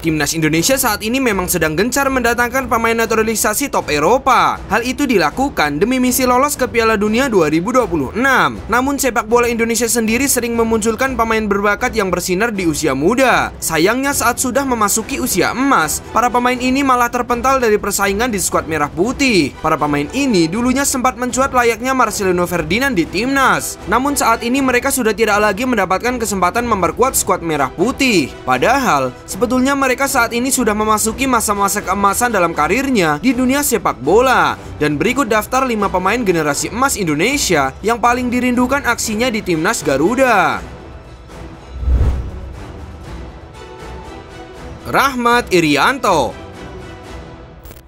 Timnas Indonesia saat ini memang sedang gencar mendatangkan pemain naturalisasi top Eropa. Hal itu dilakukan demi misi lolos ke Piala Dunia 2026. Namun sepak bola Indonesia sendiri sering memunculkan pemain berbakat yang bersinar di usia muda. Sayangnya saat sudah memasuki usia emas, para pemain ini malah terpental dari persaingan di skuad merah putih. Para pemain ini dulunya sempat mencuat layaknya Marcelino Ferdinand di Timnas. Namun saat ini mereka sudah tidak lagi mendapatkan kesempatan memperkuat skuad merah putih. Padahal sebetulnya mereka saat ini sudah memasuki masa-masa keemasan dalam karirnya di dunia sepak bola. Dan berikut daftar 5 pemain generasi emas Indonesia yang paling dirindukan aksinya di Timnas Garuda. Rahmat Irianto.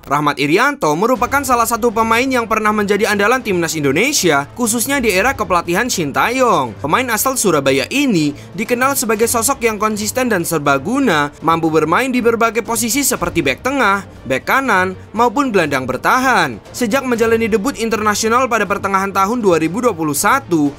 Rahmat Irianto merupakan salah satu pemain yang pernah menjadi andalan Timnas Indonesia, khususnya di era kepelatihan Shin Tae-yong. Pemain asal Surabaya ini dikenal sebagai sosok yang konsisten dan serbaguna, mampu bermain di berbagai posisi seperti bek tengah, bek kanan, maupun gelandang bertahan. Sejak menjalani debut internasional pada pertengahan tahun 2021,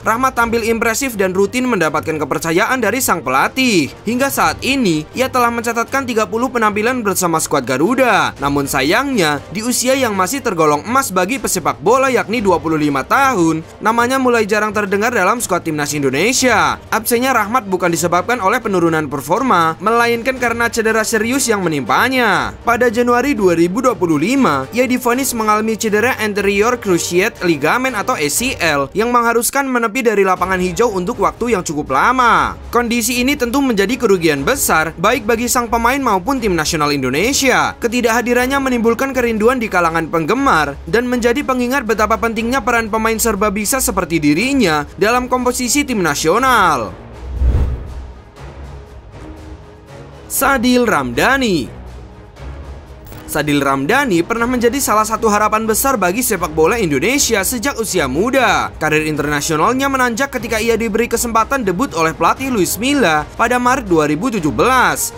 Rahmat tampil impresif dan rutin mendapatkan kepercayaan dari sang pelatih. Hingga saat ini, ia telah mencatatkan 30 penampilan bersama skuad Garuda. Namun sayangnya, di usia yang masih tergolong emas bagi pesepak bola yakni 25 tahun, namanya mulai jarang terdengar dalam skuad Timnas Indonesia. Absennya Rahmat bukan disebabkan oleh penurunan performa, melainkan karena cedera serius yang menimpanya. Pada Januari 2025, ia divonis mengalami cedera anterior cruciate ligament atau ACL yang mengharuskan menepi dari lapangan hijau untuk waktu yang cukup lama. Kondisi ini tentu menjadi kerugian besar baik bagi sang pemain maupun tim nasional Indonesia. Ketidakhadirannya menimbulkan kerinduan di kalangan penggemar dan menjadi pengingat betapa pentingnya peran pemain serba bisa seperti dirinya dalam komposisi tim nasional. Sadil Ramdhani. Sadil Ramdhani pernah menjadi salah satu harapan besar bagi sepak bola Indonesia sejak usia muda. Karir internasionalnya menanjak ketika ia diberi kesempatan debut oleh pelatih Luis Milla pada Maret 2017.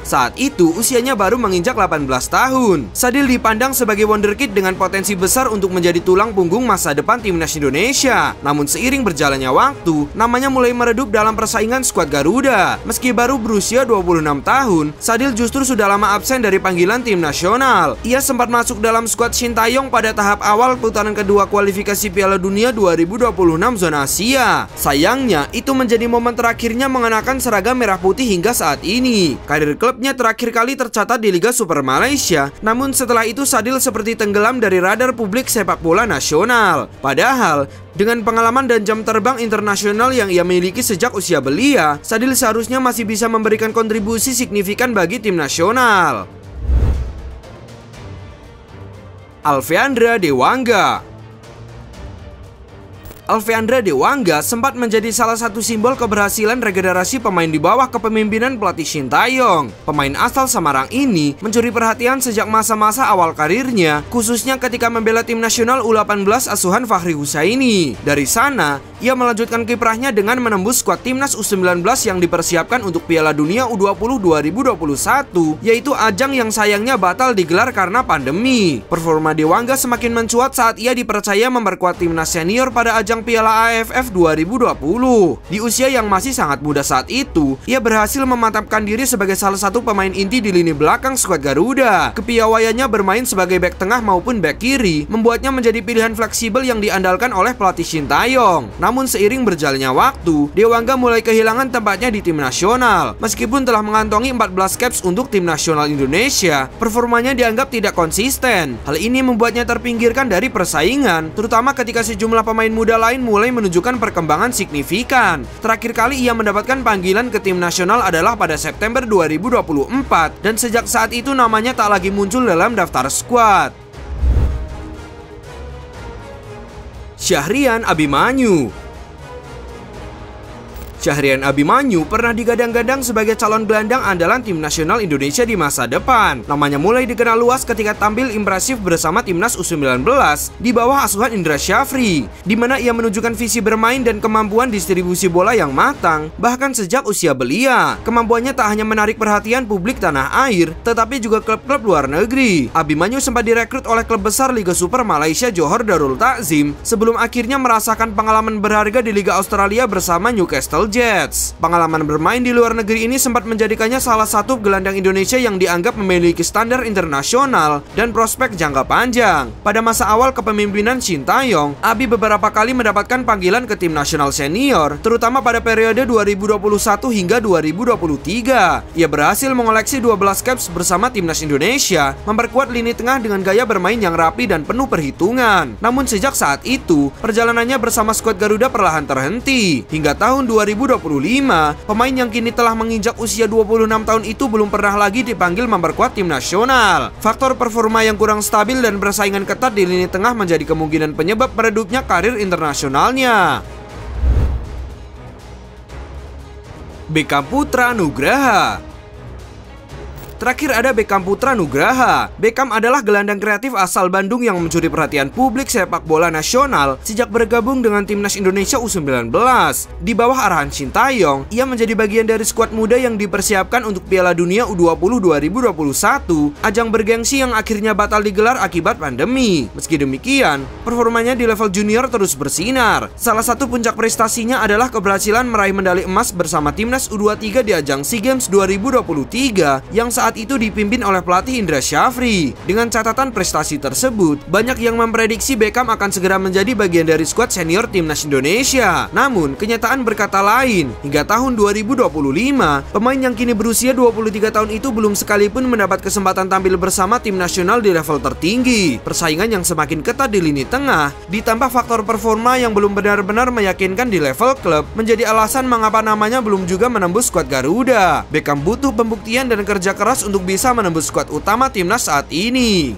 Saat itu usianya baru menginjak 18 tahun. Sadil dipandang sebagai wonderkid dengan potensi besar untuk menjadi tulang punggung masa depan Timnas Indonesia. Namun seiring berjalannya waktu, namanya mulai meredup dalam persaingan skuad Garuda. Meski baru berusia 26 tahun, Sadil justru sudah lama absen dari panggilan tim nasional. Ia sempat masuk dalam skuad Shin Tae-yong pada tahap awal putaran kedua kualifikasi Piala Dunia 2026 zona Asia. Sayangnya, itu menjadi momen terakhirnya mengenakan seragam merah putih hingga saat ini. Karir klubnya terakhir kali tercatat di Liga Super Malaysia, namun setelah itu Sadil seperti tenggelam dari radar publik sepak bola nasional. Padahal, dengan pengalaman dan jam terbang internasional yang ia miliki sejak usia belia, Sadil seharusnya masih bisa memberikan kontribusi signifikan bagi tim nasional. Alfeandra Dewangga. Alfeandra Dewangga sempat menjadi salah satu simbol keberhasilan regenerasi pemain di bawah kepemimpinan pelatih Shin Tae-yong. Pemain asal Semarang ini mencuri perhatian sejak masa-masa awal karirnya, khususnya ketika membela tim nasional U18 asuhan Fahri Husaini. Dari sana, ia melanjutkan kiprahnya dengan menembus skuad timnas U19 yang dipersiapkan untuk Piala Dunia U20 2021, yaitu ajang yang sayangnya batal digelar karena pandemi. Performa Dewangga semakin mencuat saat ia dipercaya memperkuat timnas senior pada ajang Piala AFF 2020. Di usia yang masih sangat muda saat itu, ia berhasil memantapkan diri sebagai salah satu pemain inti di lini belakang skuad Garuda. Kepiawaiannya bermain sebagai bek tengah maupun bek kiri membuatnya menjadi pilihan fleksibel yang diandalkan oleh pelatih Shin Tae-yong. Namun seiring berjalannya waktu, Dewangga mulai kehilangan tempatnya di tim nasional. Meskipun telah mengantongi 14 caps untuk tim nasional Indonesia, performanya dianggap tidak konsisten. Hal ini membuatnya terpinggirkan dari persaingan, terutama ketika sejumlah pemain muda lain mulai menunjukkan perkembangan signifikan. Terakhir kali ia mendapatkan panggilan ke tim nasional adalah pada September 2024 dan sejak saat itu namanya tak lagi muncul dalam daftar skuad. Syahrian Abimanyu. Syahrian Abimanyu pernah digadang-gadang sebagai calon gelandang andalan tim nasional Indonesia di masa depan. Namanya mulai dikenal luas ketika tampil impresif bersama timnas U19 di bawah asuhan Indra Syafri, di mana ia menunjukkan visi bermain dan kemampuan distribusi bola yang matang. Bahkan sejak usia belia, kemampuannya tak hanya menarik perhatian publik tanah air, tetapi juga klub-klub luar negeri. Abimanyu sempat direkrut oleh klub besar Liga Super Malaysia Johor Darul Takzim sebelum akhirnya merasakan pengalaman berharga di Liga Australia bersama Newcastle Jets. Pengalaman bermain di luar negeri ini sempat menjadikannya salah satu gelandang Indonesia yang dianggap memiliki standar internasional dan prospek jangka panjang. Pada masa awal kepemimpinan Shin Tae-yong, Abi beberapa kali mendapatkan panggilan ke tim nasional senior, terutama pada periode 2021 hingga 2023. Ia berhasil mengoleksi 12 caps bersama timnas Indonesia, memperkuat lini tengah dengan gaya bermain yang rapi dan penuh perhitungan. Namun sejak saat itu, perjalanannya bersama skuad Garuda perlahan terhenti. Hingga tahun 2025, pemain yang kini telah menginjak usia 26 tahun itu belum pernah lagi dipanggil memperkuat tim nasional. Faktor performa yang kurang stabil dan bersaingan ketat di lini tengah menjadi kemungkinan penyebab meredupnya karir internasionalnya. Beckham Putra Nugraha. Terakhir ada Beckham Putra Nugraha. Beckham adalah gelandang kreatif asal Bandung yang mencuri perhatian publik sepak bola nasional sejak bergabung dengan timnas Indonesia U19. Di bawah arahan Shin Tae-yong, ia menjadi bagian dari skuad muda yang dipersiapkan untuk Piala Dunia U20 2021, ajang bergengsi yang akhirnya batal digelar akibat pandemi. Meski demikian, performanya di level junior terus bersinar. Salah satu puncak prestasinya adalah keberhasilan meraih medali emas bersama timnas U23 di ajang SEA Games 2023 yang saat itu dipimpin oleh pelatih Indra Syafri. Dengan catatan prestasi tersebut, banyak yang memprediksi Beckham akan segera menjadi bagian dari skuad senior timnas Indonesia. Namun, kenyataan berkata lain. Hingga tahun 2025, pemain yang kini berusia 23 tahun itu belum sekalipun mendapat kesempatan tampil bersama tim nasional di level tertinggi. Persaingan yang semakin ketat di lini tengah, ditambah faktor performa yang belum benar-benar meyakinkan di level klub, menjadi alasan mengapa namanya belum juga menembus skuad Garuda. Beckham butuh pembuktian dan kerja keras untuk bisa menembus skuad utama timnas saat ini.